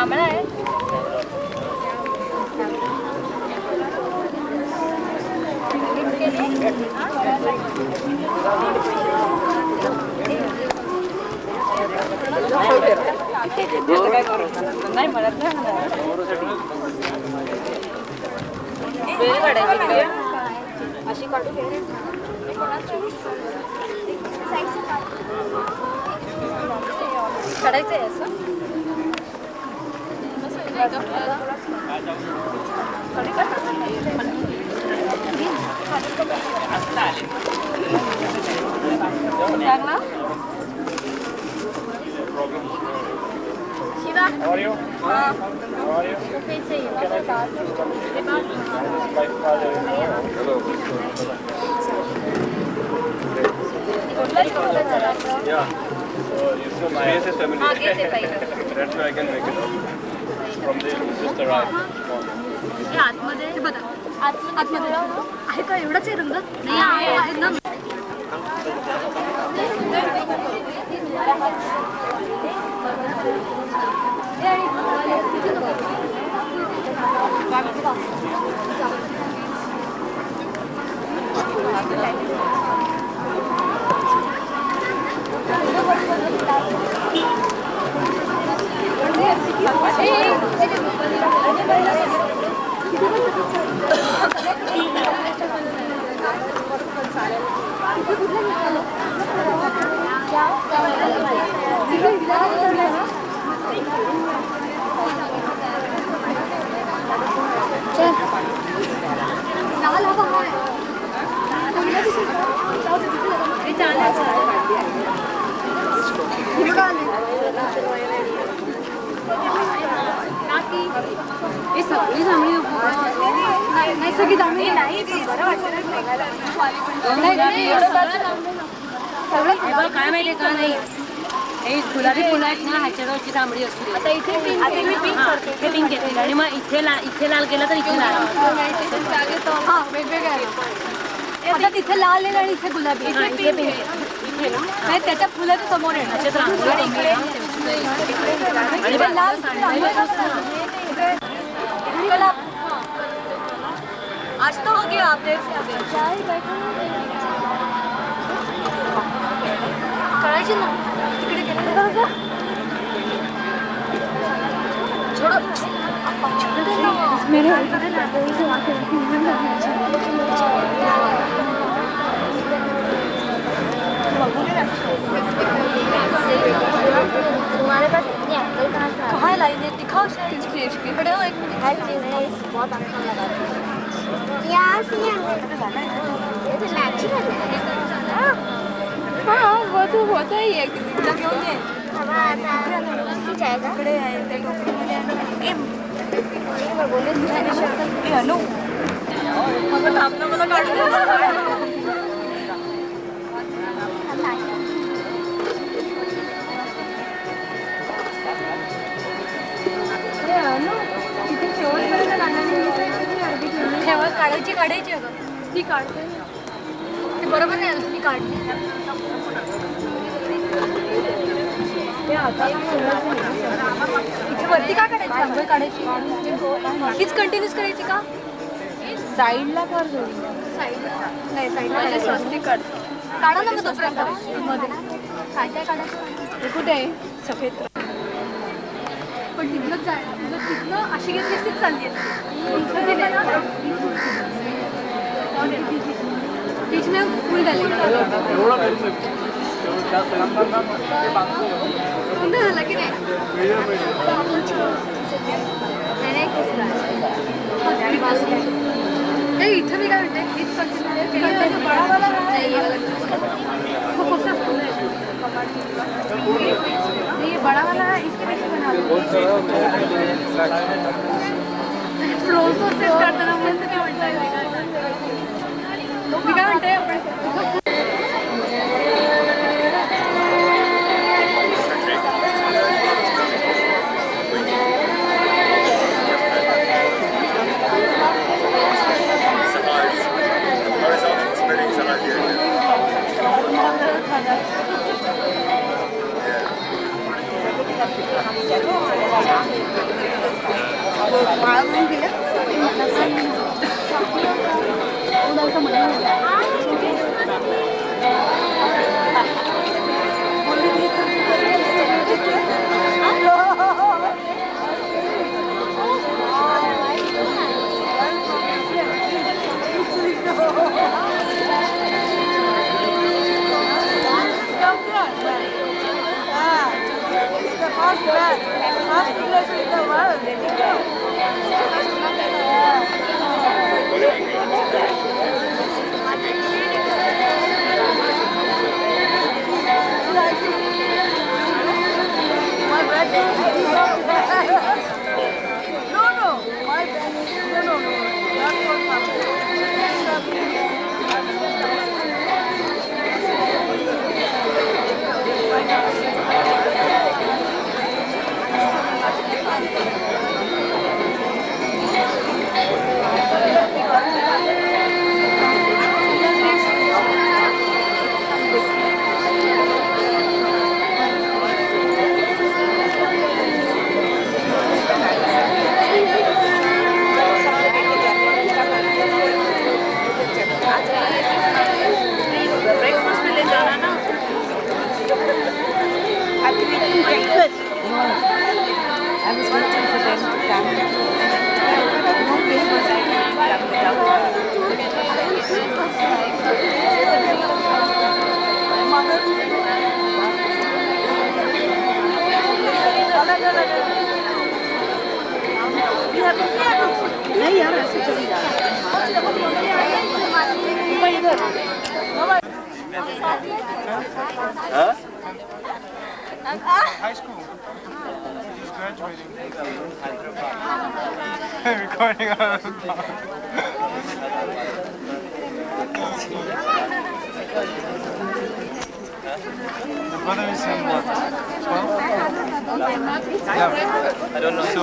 जांभळा आहे. नाही म्हणत नाही अशी काढू काढायचं आहे असं How are you? How are you? Yeah. So you saw my family. That's why I can make it up. From there, just arrived. आतमध्ये बघा आतमध्ये आहे का एवढाच आहे रंग नाही आहे ना काय माहिती का नाही हे गुलाबी फुलं आहेत ना ह्याच्यावरची तांबडी असते आता इथे पिंक घेतली आणि मग इथे लाल केलं तर इथे लाल वेगवेगळ्या तिथे लाल आहे आणि इथे गुलाबी इथे पिंक नाही त्याच्या फुलाच्या समोर आहे आज तो हो गया आप देख करायची ना तिकडे गेलं छोड़ो मेरे तुम्हारे पास कहाँ है लाइन है दिखाओ शायद खड़े हो एक मिनट बहुत अच्छा लगा यहाँ से ये तो लाची है हाँ वो तो होता ही है जाएगा खड़े आहे ते टोकरीमध्ये बोले हॅलो मला थांबणं मला काढलं काढायची अगं ती काढते ती बरोबर नाही आलं ती काढली इथे वरती का काढायची रांगोळी काढायची हीच कंटिन्यूस करायची का साईडला कर साईडला नाही साईडला स्वस्तिक काढ काढा ना मग दुसऱ्या मध्ये काय काय काढायचं हे कुठे आहे सफेद पण तिथलंच जायला तिथलं अशी घेतली असतीच चालली बीच में फूल डालेंगे झाला की नाही इथं मी काय म्हणते हीच बड़ा वाला इसके पीछे बना रोज तो सेट करताना म्हणते काय म्हणताय मी काय म्हणते आपण ब्रेकफास्ट में ले जाना ना breakfast. I was waiting for them to come. No breakfast, I didn't come नहीं यार ऐसे चली जा High school. He's graduating. Recording out of the brother is in what? 12? Yeah. I don't know. So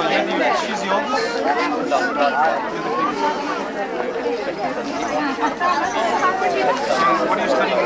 she's the oldest? You're the biggest. So what are you studying?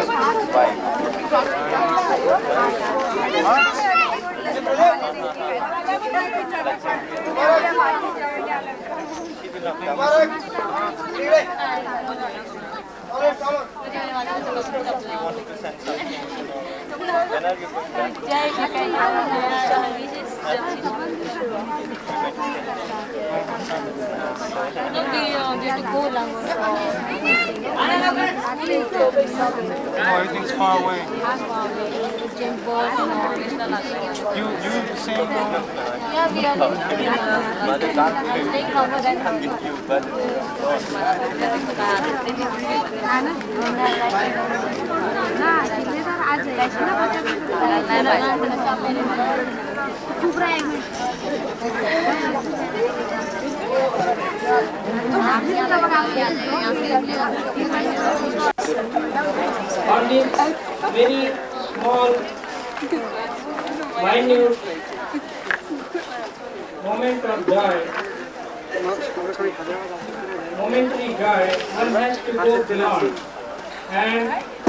Oh, everything's far away. You the same? Yeah, we are take longer than On this very small, minute moment of joy, momentary joy, one has to go beyond, and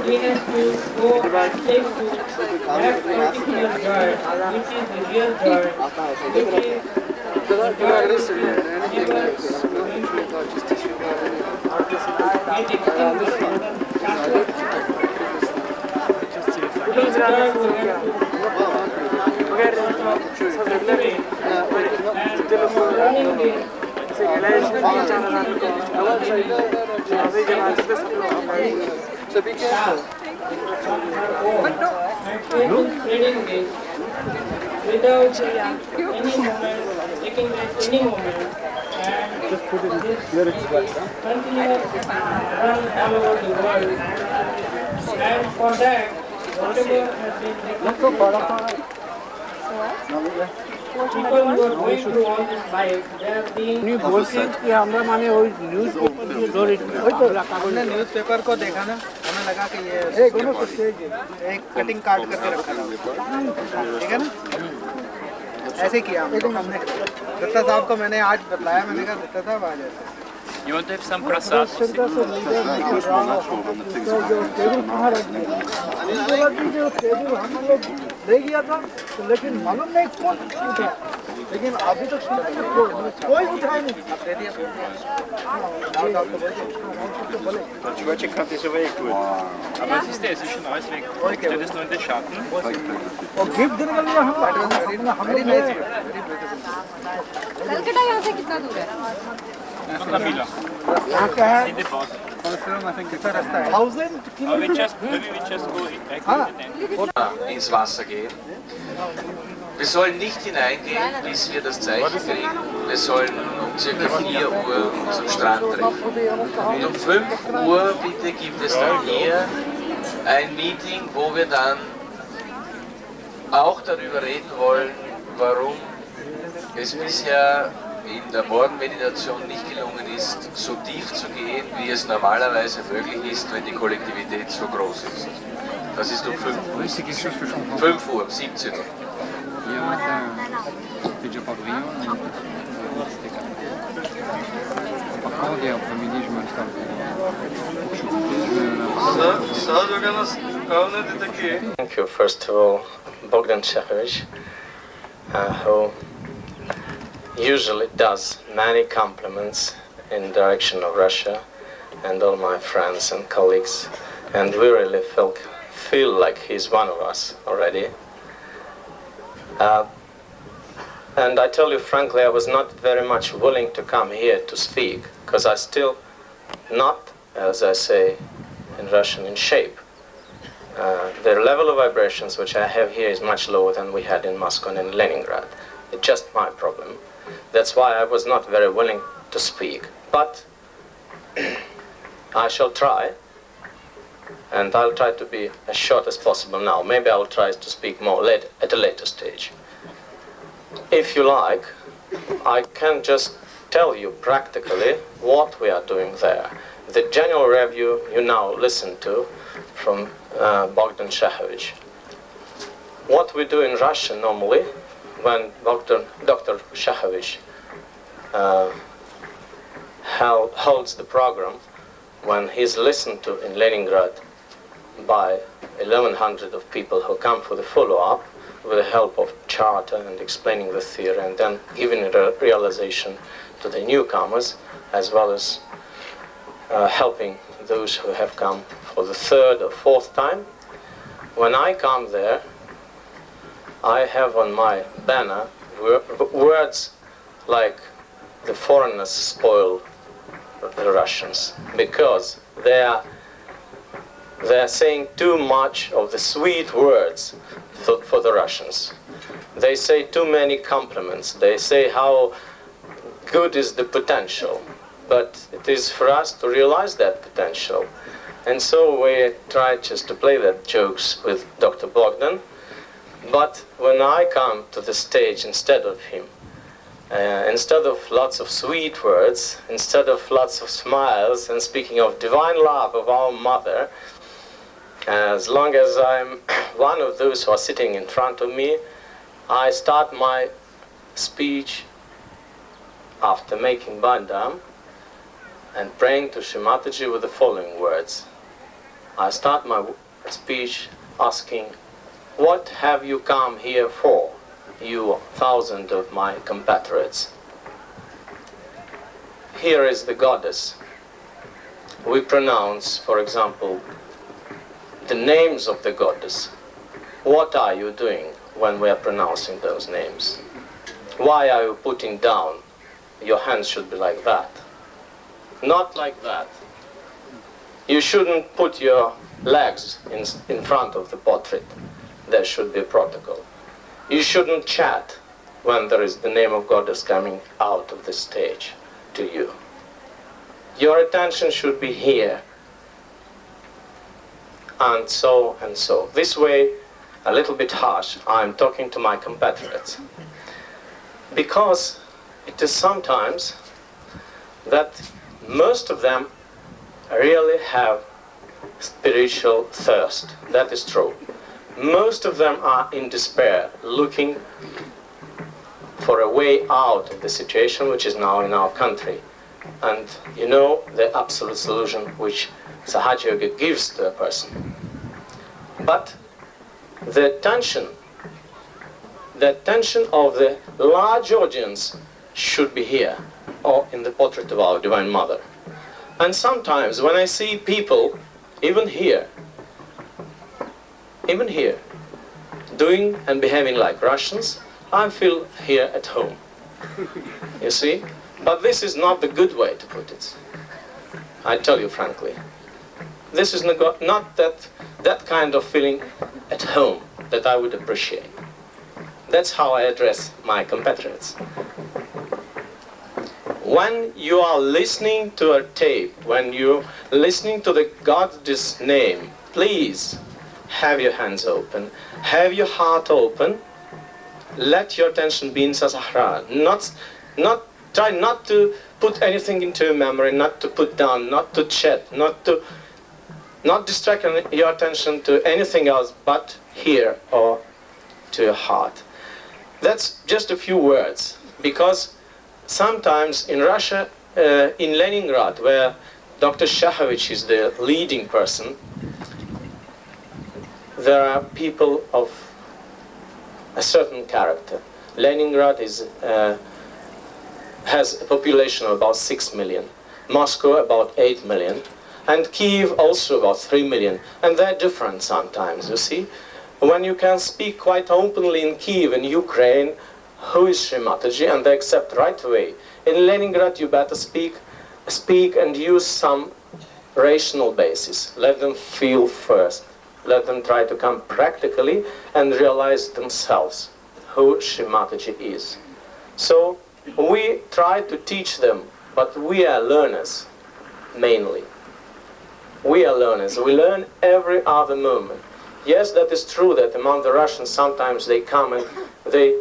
he has to go and take to that particular joy, which is the real joy, which is the joy which is never So be careful. reading this without any moment, taking back any moment, and Just put it where it's wet. continuous run all over the world. And for that, whatever has been people who are going through all this life, they are being बोलते कि हमरा माने वो news paper जो दो rate में हमने news paper को देखा ना, हमें लगा कि ये एक कटिंग कार्ड करके रखा था, ठीक है ना? ऐसे किया हमने। दत्ता साहब को मैंने आज बताया, मैंने कहा दत्ता साहब आ जाते। You want to have some prasad? जो टेबल हम लोग ले गया था, लेकिन मालूम नहीं कौन लेकिन अभी तक कोई उठाया नहीं। आप दे दिया Das Schwarze kann das aber gut. Aber was ist der? Es ist schon alles weg. Steht das nur in den Schatten? और गिफ्ट देने के लिए हम कलकत्ता यहाँ से कितना दूर है? Nach Mila. यहाँ क्या है? In the pause. कितना रास्ता है? 1000 Aber we just go back to the tent. ins Wasser gehen. Wir sollen nicht hineingehen, bis wir das Zeichen kriegen. Wir sollen um ca. 4 Uhr uns am Strand treffen. Und um 5 Uhr bitte gibt es dann hier ein Meeting, wo wir dann auch darüber reden wollen, warum es bisher in der Morgenmeditation nicht gelungen ist, so tief zu gehen, wie es normalerweise möglich ist, wenn die Kollektivität so groß ist. Das ist um 5 Uhr. 5 Uhr, 17 Uhr. Thank you, first of all, Bogdan Shakhovich, who usually does many compliments in direction of Russia and all my friends and colleagues, and we really feel like he's one of us already. And I tell you frankly, I was not very much willing to come here to speak, because I still not, as I say in Russian, in shape. The level of vibrations which I have here is much lower than we had in Moscow and in Leningrad. It's just my problem. That's why I was not very willing to speak. But I shall try, and I'll try to be as short as possible now. Maybe I'll try to speak more at a later stage. If you like, I can just tell you practically what we are doing there. The general review you now listen to from Bogdan Shakhovich. What we do in Russia normally, when Dr. Shakhovich holds the program, when he's listened to in Leningrad by 1,100 of people who come for the follow-up, with the help of charter and explaining the theory, and then giving it a realization to the newcomers, as well as helping those who have come for the 3rd or 4th time. When I come there, I have on my banner words like "the foreigners spoil the Russians," because they are saying too much of the sweet words for the Russians. They say too many compliments. They say how good is the potential. But it is for us to realize that potential. And so we try just to play that jokes with Dr. Bogdan. But when I come to the stage instead of him, instead of lots of sweet words, instead of lots of smiles and speaking of divine love of our mother, as long as I'm one of those who are sitting in front of me, I start my speech after making Bandam and praying to Shri Mataji with the following words. I start my speech asking, "What have you come here for, you 1,000 of my compatriots?" Here is the goddess. We pronounce, for example, the names of the goddess. What are you doing when we are pronouncing those names? Why are you putting down? Your hands should be like that. Not like that. You shouldn't put your legs in front of the portrait. There should be a protocol. You shouldn't chat when there is the name of goddess coming out of the stage to you. Your attention should be here. And so and so. This way, a little bit harsh, I'm talking to my compatriots. Because it is sometimes that most of them really have spiritual thirst. That is true. Most of them are in despair, looking for a way out of the situation which is now in our country. And you know the absolute solution which Sahaja Yoga gives to a person. But the tension the attention of the large audience should be here, or in the portrait of our Divine Mother. And sometimes when I see people, even here, doing and behaving like Russians, I feel here at home. You see? But this is not the good way to put it. I tell you frankly. This is not that kind of feeling at home that I would appreciate. That's how I address my compatriots. When you are listening to a tape, when you're listening to the God's name, please have your hands open, have your heart open, let your attention be in Sahara. Try not to put anything into your memory, not to put down, not to chat, not distract your attention to anything else but here or to your heart. That's just a few words, because sometimes in Russia, in Leningrad, where Dr. Shahovich is the leading person, there are people of a certain character. Leningrad has a population of about 6 million, Moscow about 8 million, and Kiev also about 3 million. And they're different sometimes, you see. When you can speak quite openly in Kiev, in Ukraine, who is Shri Mataji, and they accept right away. In Leningrad, you better speak and use some rational basis. Let them feel first. Let them try to come practically and realize themselves who Shri Mataji is. So we try to teach them, but we are learners, mainly. We are learners. We learn every other moment. Yes, that is true that among the Russians sometimes they come and they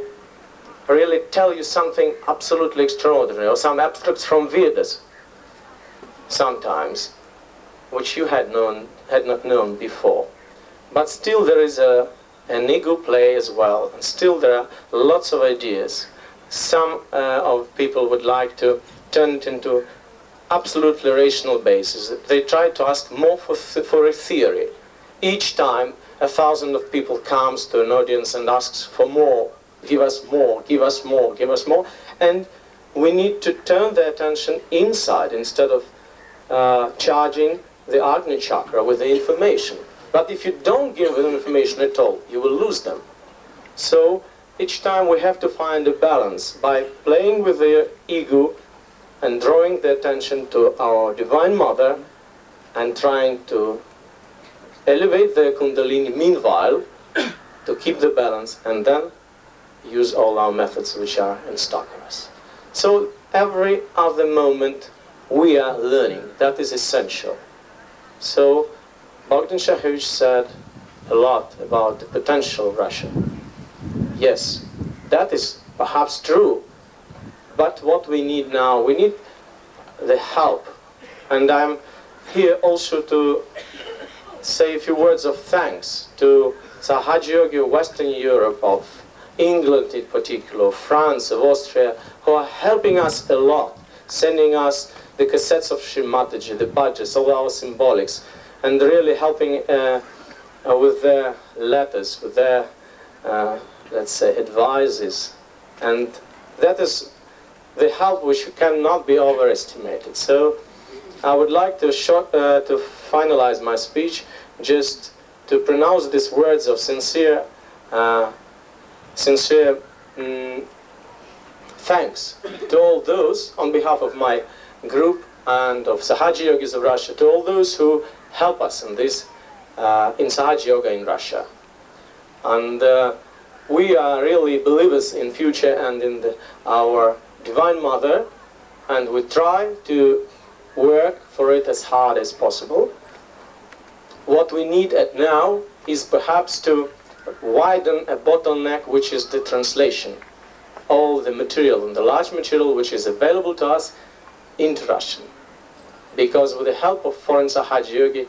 really tell you something absolutely extraordinary, or some abstracts from Vedas, sometimes, which you had not known before. But still there is an ego play as well, and still there are lots of ideas. Some of people would like to turn it into absolutely rational basis. They try to ask more for a theory. Each time 1,000 of people comes to an audience and asks for more, give us more, give us more, give us more, and we need to turn their attention inside instead of charging the Agni chakra with the information. But if you don't give them information at all, you will lose them. So each time we have to find a balance by playing with their ego and drawing the attention to our Divine Mother and trying to elevate their Kundalini meanwhile to keep the balance, and then use all our methods which are in stock of us. So every other moment we are learning. That is essential. So Bogdan Shahovich said a lot about the potential of Russia. Yes, that is perhaps true. But what we need now, we need the help. And I'm here also to say a few words of thanks to Sahaja Yogi of Western Europe, of England in particular, of France, of Austria, who are helping us a lot, sending us the cassettes of Shri Mataji, the badges, all our symbolics, and really helping with their letters, with their, let's say, advices. And that is the help which cannot be overestimated. So I would like to finalize my speech just to pronounce these words of sincere thanks to all those, on behalf of my group and of Sahaja Yogis of Russia, to all those who help us in this, in Sahaja Yoga in Russia. And we are really believers in future and in our Divine Mother, and we try to work for it as hard as possible. What we need now is perhaps to widen a bottleneck, which is the translation. All the material, and the large material which is available to us, into Russian. Because with the help of foreign Sahaja Yogi,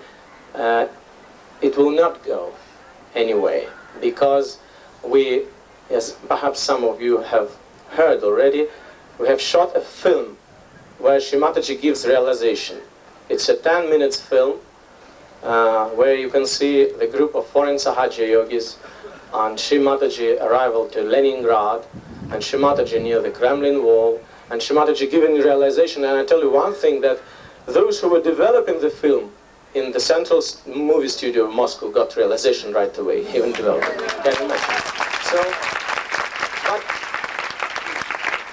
it will not go anyway. Because we, as perhaps some of you have heard already, we have shot a film where Shri Mataji gives realization. It's a 10-minute film where you can see the group of foreign Sahaja Yogis on Shri Mataji arrival to Leningrad, and Shri Mataji near the Kremlin wall, and Shri Mataji giving realization. And I tell you one thing, that those who were developing the film in the central movie studio of Moscow got realization right away, even developing. Can you imagine? So, but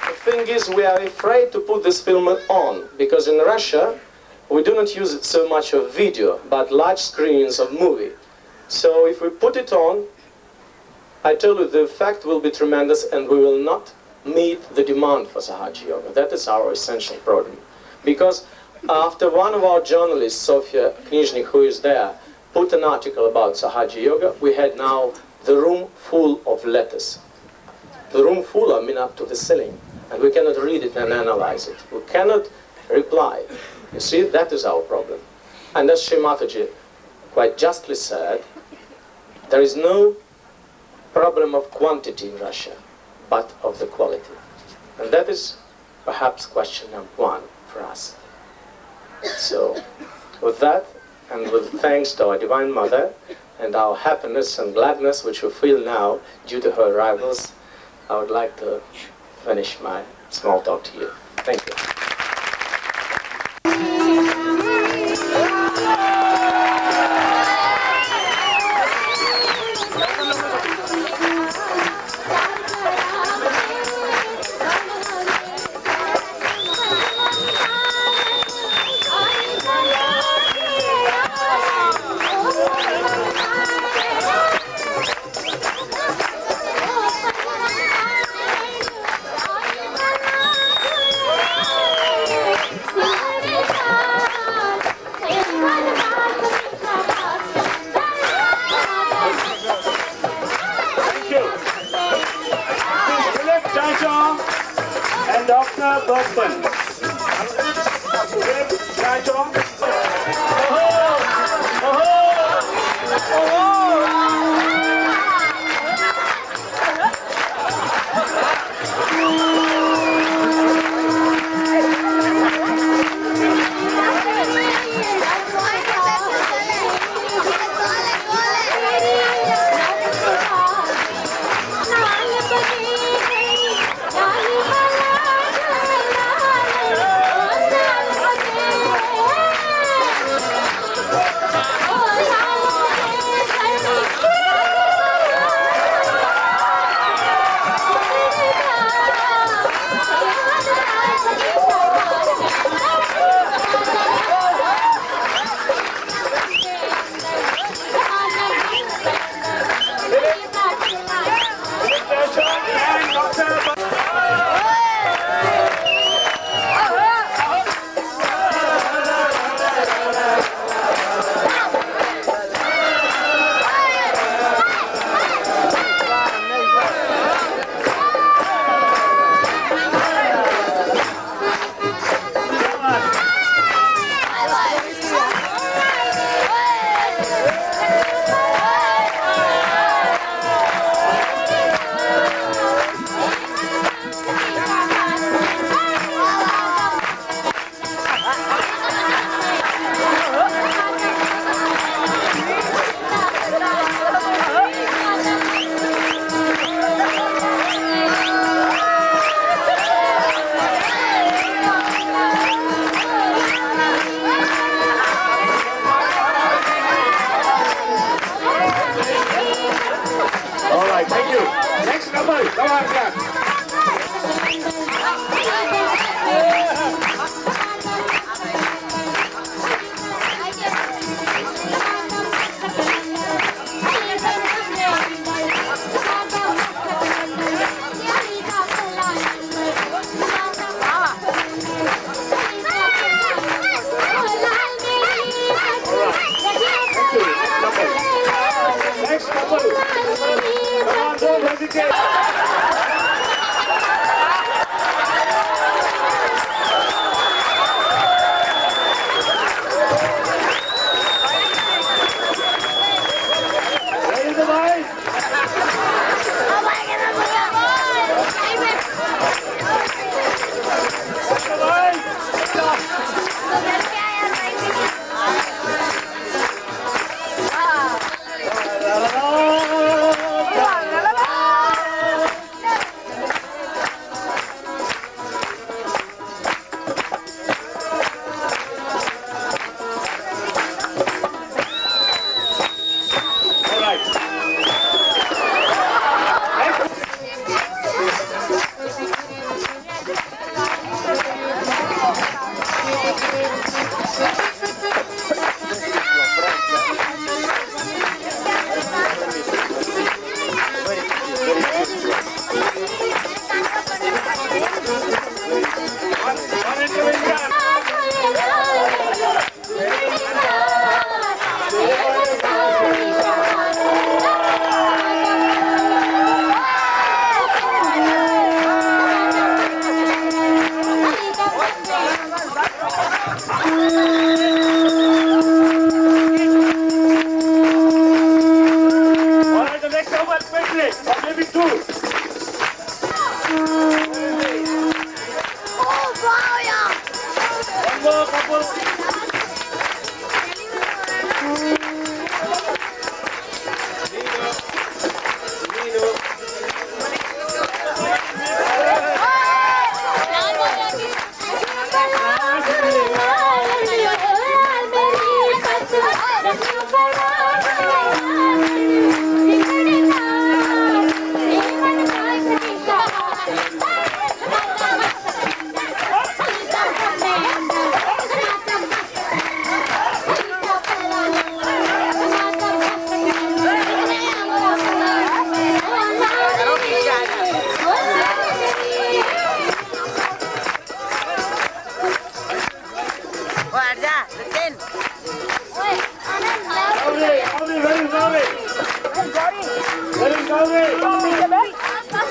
the thing is, we are afraid to put this film on, because in Russia, we do not use it so much of video, but large screens of movie. So if we put it on, I tell you, the effect will be tremendous, and we will not meet the demand for Sahaja Yoga. That is our essential problem. Because after one of our journalists, Sofia Knizhnik, who is there, put an article about Sahaja Yoga, we had now the room full of letters. The room full, I mean, up to the ceiling. And we cannot read it and analyze it. We cannot reply. You see, that is our problem. And as Shri Mataji quite justly said, there is no problem of quantity in Russia, but of the quality. And that is perhaps question number one for us. So, with that, and with thanks to our Divine Mother, and our happiness and gladness which we feel now due to her arrivals, I would like to finish my small talk to you. Thank you. And Dr. Bergman.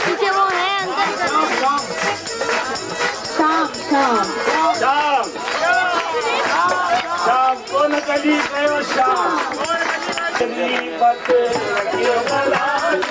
पीछे वो है अंदर शाम कौन कली कयो शाम पत रखियो लाल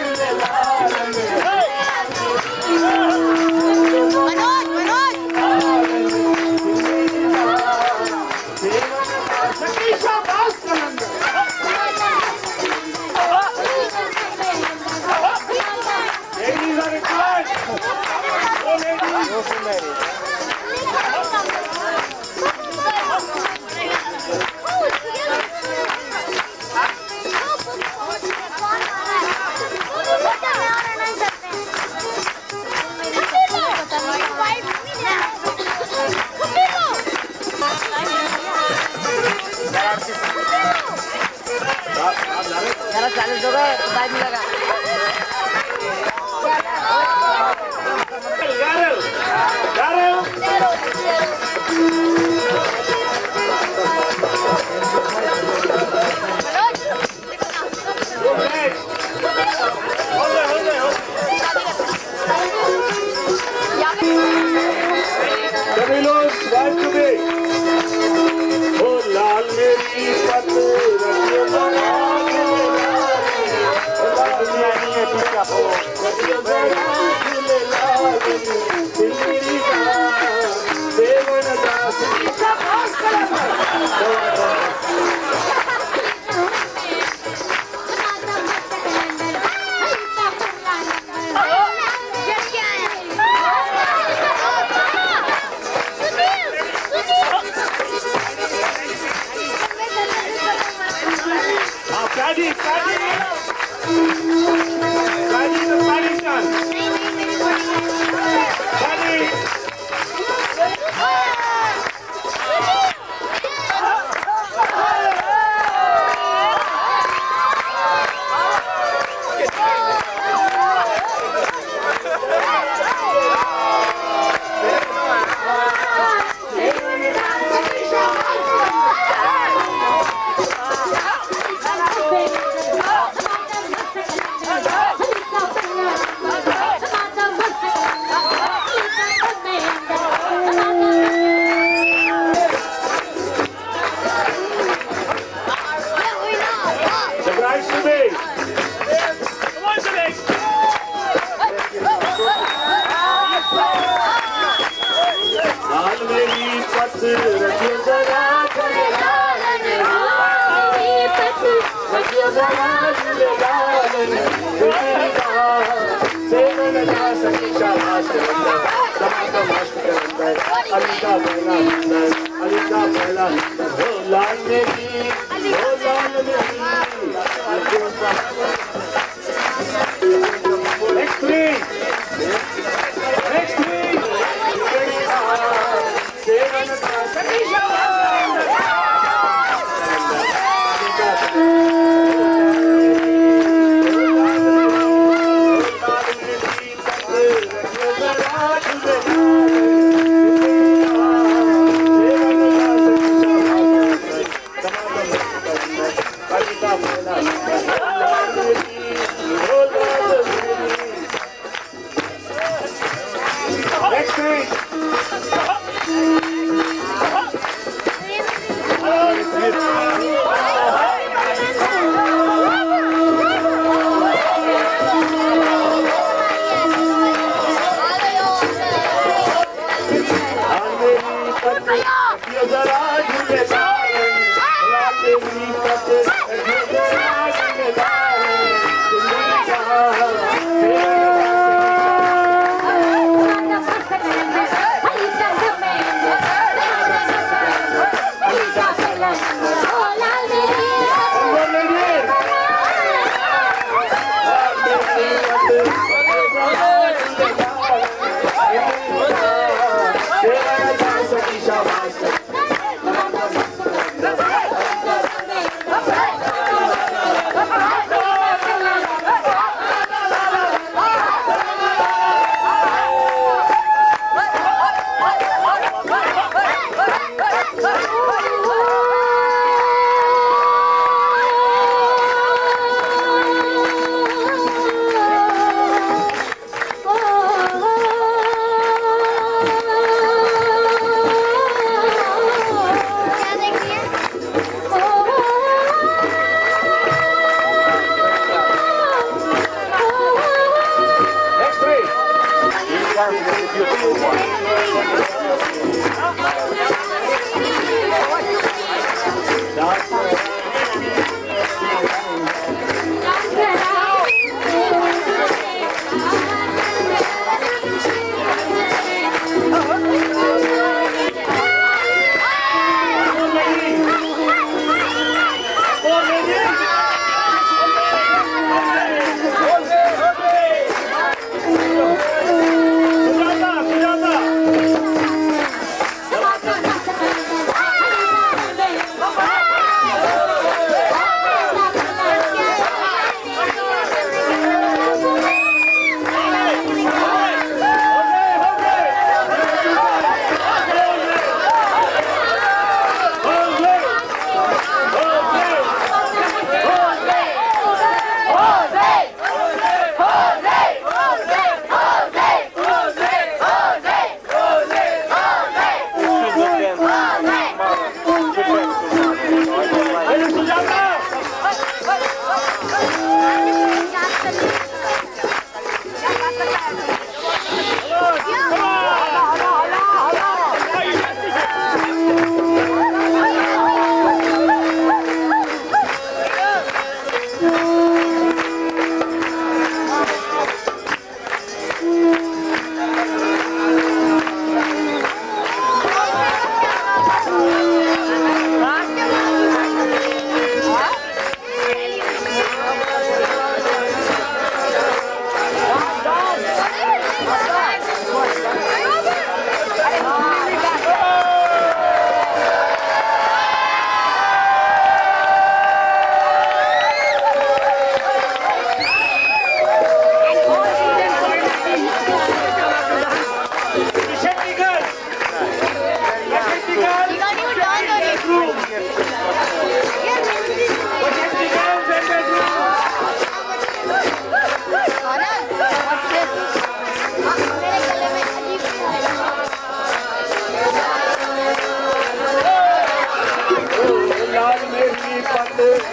Please.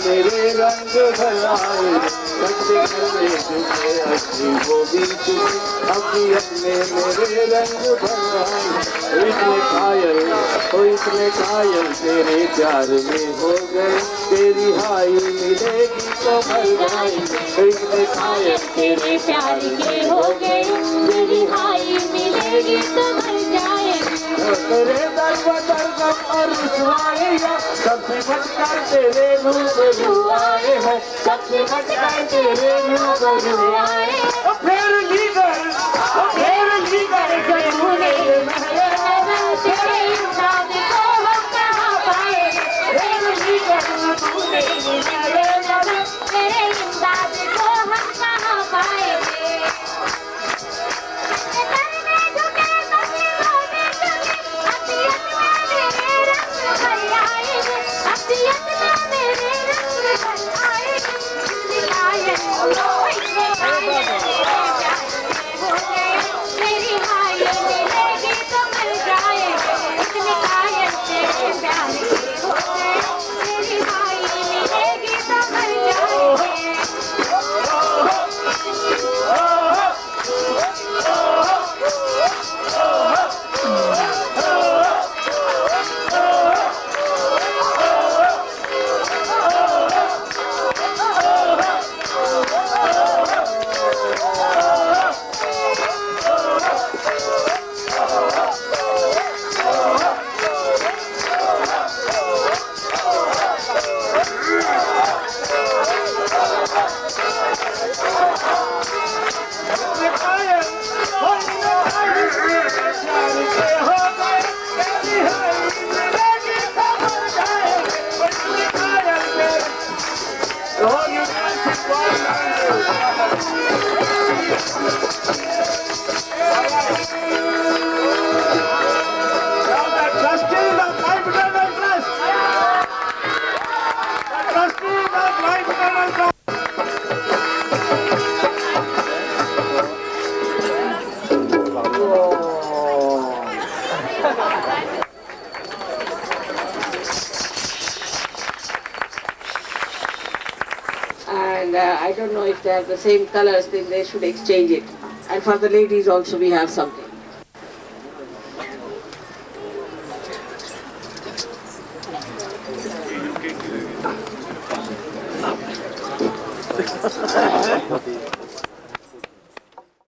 मेरे रंग भराए वो भी अपनी अपने मेरे रंग भराए इतने कायल तेरे प्यार में हो गए तेरी हाई मिलेगी तो मर जाए इतने कायल तेरे प्यार के हो गए तेरी हाई मिलेगी तो मर जाए तेरे दर बदर गम और रुसवाइयाँ सबसे बढ़कर तेरे रूबरू आए हैं सबसे बढ़कर तेरे रूबरू आए फिर लीगर तूने तेरे इंसान को हम कहाँ पाए फिर लीगर तूने तेरे इंसान को हम कहाँ पाए And I don't know if they have the same colors, then they should exchange it. And for the ladies also we have something.